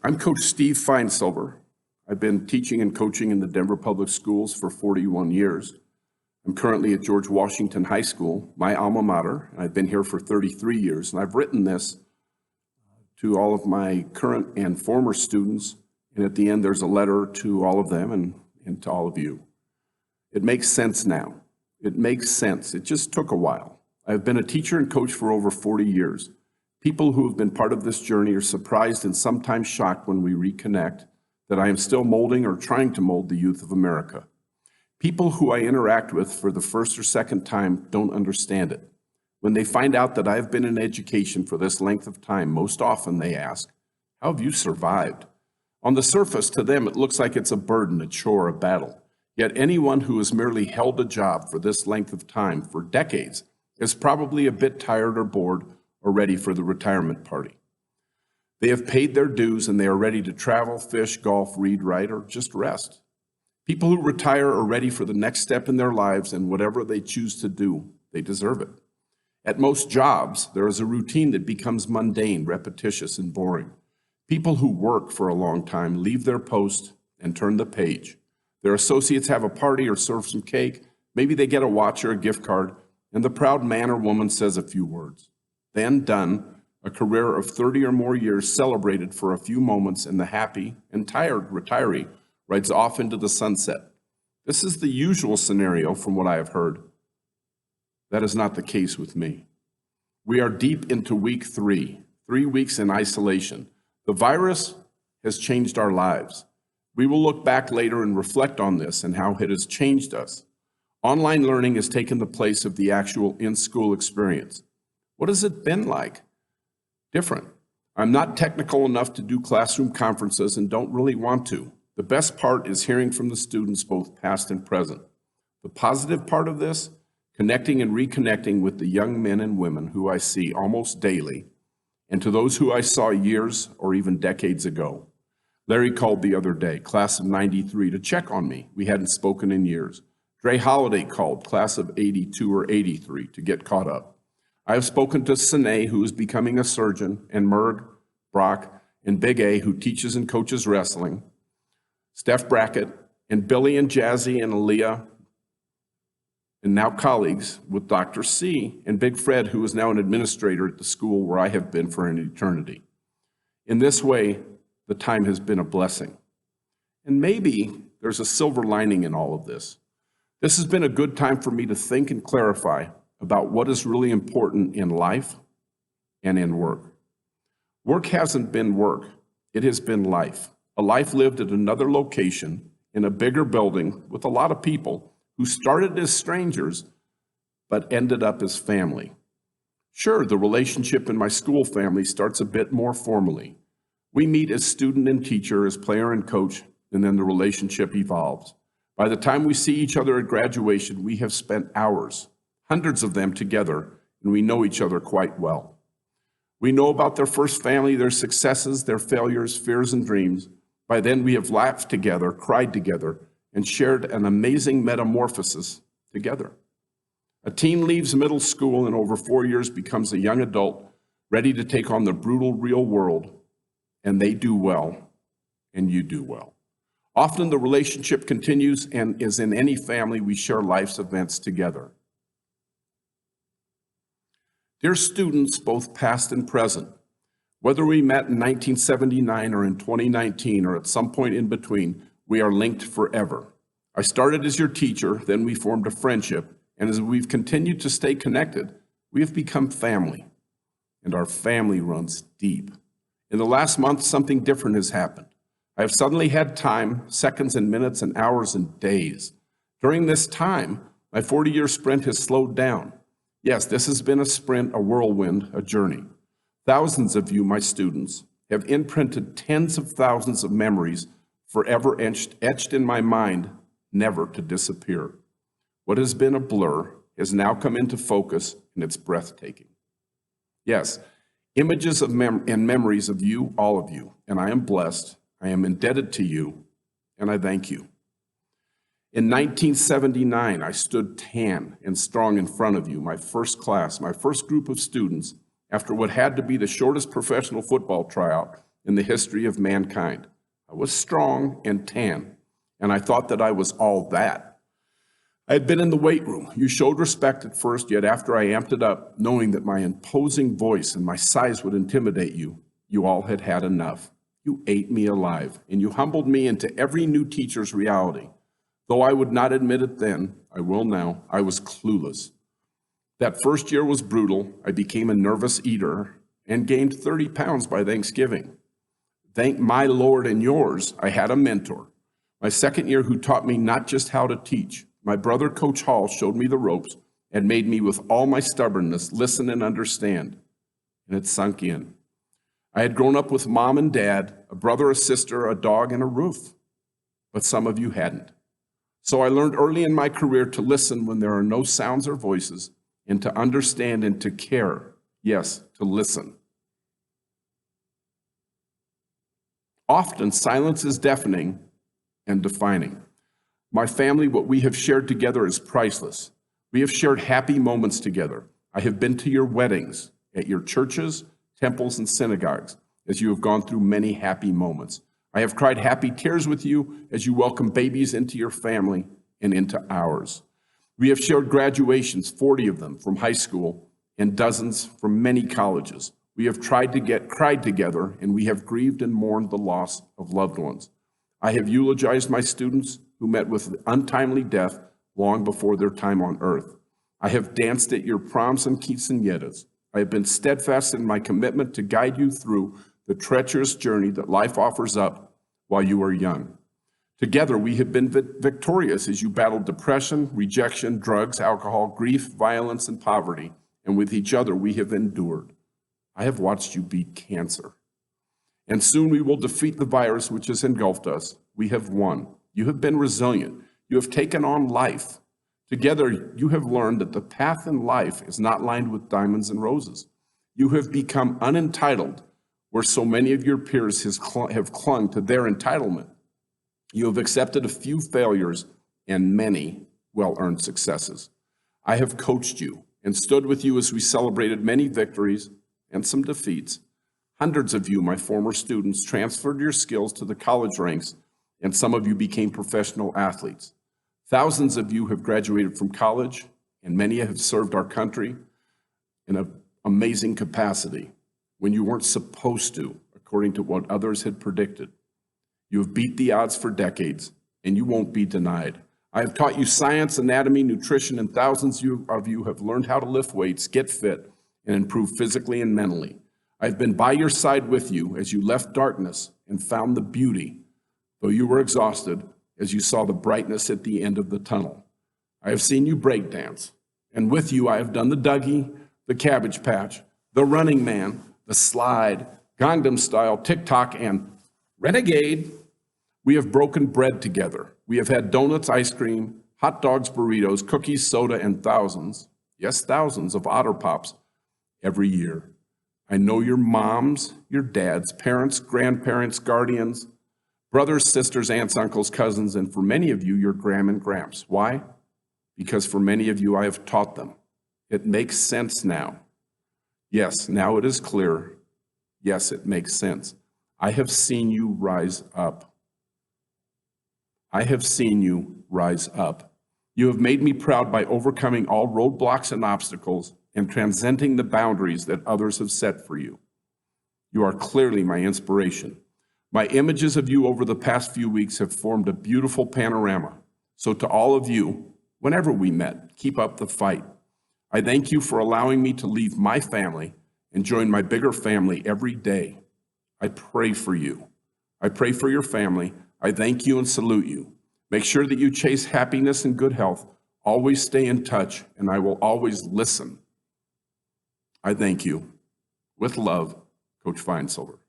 I'm Coach Steve Finesilver. I've been teaching and coaching in the Denver Public Schools for 41 years. I'm currently at George Washington High School, my alma mater, and I've been here for 33 years. And I've written this to all of my current and former students, and at the end there's a letter to all of them and to all of you. It makes sense now. It makes sense. It just took a while. I've been a teacher and coach for over 40 years. People who have been part of this journey are surprised and sometimes shocked when we reconnect that I am still molding or trying to mold the youth of America. People who I interact with for the first or second time don't understand it. When they find out that I've been in education for this length of time, most often they ask, "How have you survived?" On the surface, to them, it looks like it's a burden, a chore, a battle. Yet anyone who has merely held a job for this length of time, for decades, is probably a bit tired or bored or ready for the retirement party. They have paid their dues and they are ready to travel, fish, golf, read, write, or just rest. People who retire are ready for the next step in their lives, and whatever they choose to do, they deserve it. At most jobs, there is a routine that becomes mundane, repetitious, and boring. People who work for a long time leave their post and turn the page. Their associates have a party or serve some cake. Maybe they get a watch or a gift card, and the proud man or woman says a few words. Then done, a career of 30 or more years celebrated for a few moments, and the happy and tired retiree rides off into the sunset. This is the usual scenario from what I have heard. That is not the case with me. We are deep into week 3 weeks in isolation. The virus has changed our lives. We will look back later and reflect on this and how it has changed us. Online learning has taken the place of the actual in-school experience. What has it been like? Different. I'm not technical enough to do classroom conferences and don't really want to. The best part is hearing from the students, both past and present. The positive part of this, connecting and reconnecting with the young men and women who I see almost daily, and to those who I saw years or even decades ago. Larry called the other day, class of 93, to check on me. We hadn't spoken in years. Dre Holliday called, class of 82 or 83, to get caught up. I have spoken to Sine, who is becoming a surgeon, and Merg, Brock, and Big A, who teaches and coaches wrestling, Steph Brackett, and Billy and Jazzy and Aaliyah, and now colleagues with Dr. C and Big Fred, who is now an administrator at the school where I have been for an eternity. In this way, the time has been a blessing. And maybe there's a silver lining in all of this. This has been a good time for me to think and clarify about what is really important in life and in work. Work hasn't been work, it has been life. A life lived at another location in a bigger building with a lot of people who started as strangers but ended up as family. Sure, the relationship in my school family starts a bit more formally. We meet as student and teacher, as player and coach, and then the relationship evolves. By the time we see each other at graduation, we have spent hours, hundreds of them together, and we know each other quite well. We know about their first family, their successes, their failures, fears, and dreams. By then, we have laughed together, cried together, and shared an amazing metamorphosis together. A teen leaves middle school and over 4 years becomes a young adult, ready to take on the brutal real world, and they do well, and you do well. Often the relationship continues, and as in any family, we share life's events together. Dear students, both past and present, whether we met in 1979 or in 2019 or at some point in between, we are linked forever. I started as your teacher, then we formed a friendship, and as we've continued to stay connected, we have become family, and our family runs deep. In the last month, something different has happened. I have suddenly had time, seconds and minutes and hours and days. During this time, my 40-year sprint has slowed down. Yes, this has been a sprint, a whirlwind, a journey. Thousands of you, my students, have imprinted tens of thousands of memories forever etched in my mind, never to disappear. What has been a blur has now come into focus, and it's breathtaking. Yes, images of and memories of you, all of you, and I am blessed, I am indebted to you, and I thank you. In 1979, I stood tan and strong in front of you, my first class, my first group of students, after what had to be the shortest professional football tryout in the history of mankind. I was strong and tan, and I thought that I was all that. I had been in the weight room. You showed respect at first, yet after I amped it up, knowing that my imposing voice and my size would intimidate you, you all had had enough. You ate me alive, and you humbled me into every new teacher's reality. Though I would not admit it then, I will now, I was clueless. That first year was brutal. I became a nervous eater and gained 30 pounds by Thanksgiving. Thank my Lord and yours, I had a mentor. My second year who taught me not just how to teach. My brother, Coach Hall, showed me the ropes and made me with all my stubbornness listen and understand. And it sunk in. I had grown up with mom and dad, a brother, a sister, a dog, and a roof. But some of you hadn't. So I learned early in my career to listen when there are no sounds or voices, and to understand and to care. Yes, to listen. Often, silence is deafening and defining. My family, what we have shared together is priceless. We have shared happy moments together. I have been to your weddings, at your churches, temples, and synagogues, as you have gone through many happy moments. I have cried happy tears with you as you welcome babies into your family and into ours. We have shared graduations, 40 of them from high school, and dozens from many colleges. We have cried together, and we have grieved and mourned the loss of loved ones. I have eulogized my students who met with untimely death long before their time on earth. I have danced at your proms and quinceañeras. I have been steadfast in my commitment to guide you through the treacherous journey that life offers up while you are young. Together, we have been victorious as you battled depression, rejection, drugs, alcohol, grief, violence, and poverty. And with each other, we have endured. I have watched you beat cancer. And soon we will defeat the virus which has engulfed us. We have won. You have been resilient. You have taken on life. Together, you have learned that the path in life is not lined with diamonds and roses. You have become unentitled, where so many of your peers have clung to their entitlement. You have accepted a few failures and many well-earned successes. I have coached you and stood with you as we celebrated many victories and some defeats. Hundreds of you, my former students, transferred your skills to the college ranks, and some of you became professional athletes. Thousands of you have graduated from college, and many have served our country in an amazing capacity when you weren't supposed to, according to what others had predicted. You have beat the odds for decades, and you won't be denied. I have taught you science, anatomy, nutrition, and thousands of you have learned how to lift weights, get fit, and improve physically and mentally. I've been by your side with you as you left darkness and found the beauty, though you were exhausted, as you saw the brightness at the end of the tunnel. I have seen you break dance, and with you I have done the Dougie, the Cabbage Patch, the Running Man, the Slide, Gangnam Style, TikTok, and Renegade. We have broken bread together. We have had donuts, ice cream, hot dogs, burritos, cookies, soda, and thousands, yes, thousands of Otter Pops every year. I know your moms, your dads, parents, grandparents, guardians, brothers, sisters, aunts, uncles, cousins, and for many of you, your gram and gramps. Why? Because for many of you, I have taught them. It makes sense now. Yes, now it is clear. Yes, it makes sense. I have seen you rise up. I have seen you rise up. You have made me proud by overcoming all roadblocks and obstacles and transcending the boundaries that others have set for you. You are clearly my inspiration. My images of you over the past few weeks have formed a beautiful panorama. So to all of you, whenever we met, keep up the fight. I thank you for allowing me to leave my family and join my bigger family every day. I pray for you. I pray for your family. I thank you and salute you. Make sure that you chase happiness and good health. Always stay in touch, and I will always listen. I thank you. With love, Coach Finesilver.